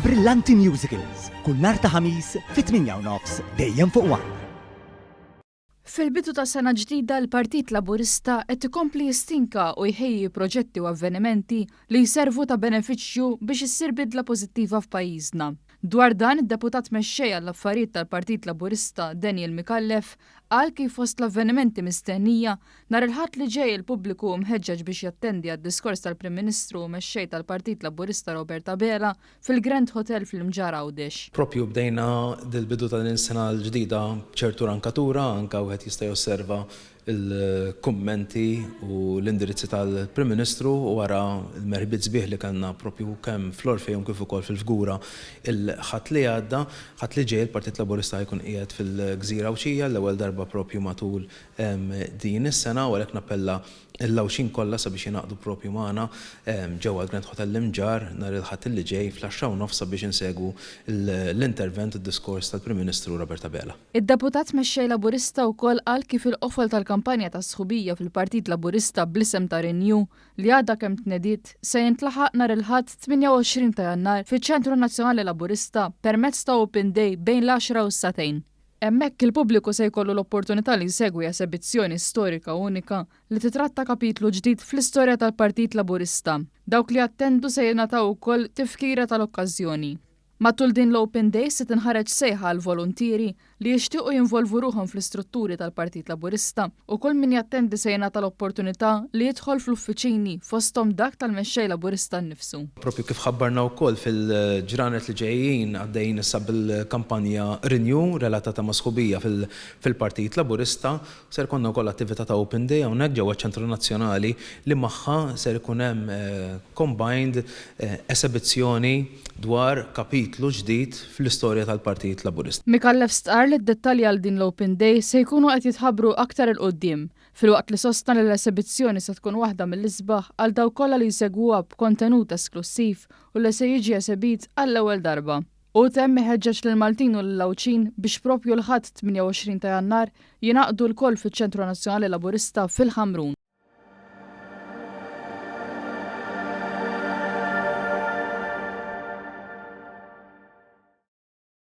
Brillanti Musicals, kull nhar ta' ħamis fit-8:30 dejjem fuq One. Fil-bidu ta' sena ġdida l-Partit Laburista qed ikompli jistinka u jħejji proġetti u avvenimenti li jservu ta' benefiċċju biex issir bidla pożittiva f'pajjiżna. Dwar dan id-deputat mexxej għall-affarijiet tal-Partit Laburista Daniel Mikallef qal kif fost l-avvenimenti mistennija nhar il-ħadd li ġej il-pubbliku mħeġġeġ biex jattendi għad-diskors tal-Prim Ministru mexxej tal-Partit Laburista Robert Abela fil-Grand Hotel fil-Mġar Għawdex. Propju bdejna dil-bidu ta' din is-sena l-ġdida ċertu rankatura anke wieħed jista' josserva il-kummenti u l-indirizzi tal-Prim Ministru u wara l-merħbiet sbieħ li kellna propju kemm fl-Orfejum kif ukoll fil-Fgura il-ħadd li għadda, ħadd li ġej il-Partit Laburista jkun qiegħed fil-Gżira Wxija l-ewwel darba propju matul din is-sena u għalhekk nappella il-lawxin kollha sabiex jingħaqdu propju magħna ġewwa l-Grand Hotel l-Imġar nhar il-ħadd li ġej fl-10:30 sabiex insegwu l-intervent id-diskors tal-Prim Ministru Robert Abela. Id-deputat mexxej Laburista wkoll qal kif il-qofol tal-kampanja ta' sħubija fil-Partit Laburista bl-isem ta' Renew li għadha kemm tnediet se jintlaħaq nhar il-ħadd 28 ta' Jannar fiċ-Ċentru Nazzjonali Laburista permezz ta' Open Day bejn l-10 u s-satejn. Hemmhekk il-pubbliku se jkollu l-opportunità li jsegwi esebizzjoni storika unika li titratta kapitlu ġdid fl-istorja tal-Partit Laburista. Dawk li attendu se jingħataw ukoll tifkira tal-okkażjoni. Matul din l-Open Day se tinħareġ sejħa għal volontieri li jixtiequ jinvolvu ruħhom fl-istrutturi tal-Partit Laburista u kull min jattendi se jingħata l-opportunità li jidħol fl-uffiċini fosthom dak tal-mexxej Laburista nnifsu. Propju kif ħabbarna wkoll fil-ġranet li ġejjin għaddejjin issa bil-kampanja Renew relatata ma' sħubija fil-Partit Laburista ser konna wkoll attività ta' Open Day hawnhekk ġewwa ċ-Ċentru Nazzjonali li magħha ser ikun hemm combined esebizzjoni dwar kapitlu ġdid fl-istorja tal-Partit Laburista. Mikallef stqar li d-dettalji għal din l-Open Day se jkunu qed jitħabbru aktar il qudiem filwaqt li sostna li l-esebizzjoni se tkun waħda mill-isbaħ għal dawk kollha li jsegwuha b'kontenut esklusiv u li se jiġi esebit għall-ewwel darba. U temm iħeġġeġ lil Maltin u lil-Lawċin biex propju l-ħadd 28 ta' Jannar jingħaqdu l-koll fiċ-Ċentru Nazzjonali Laburista fil-Ħamrun.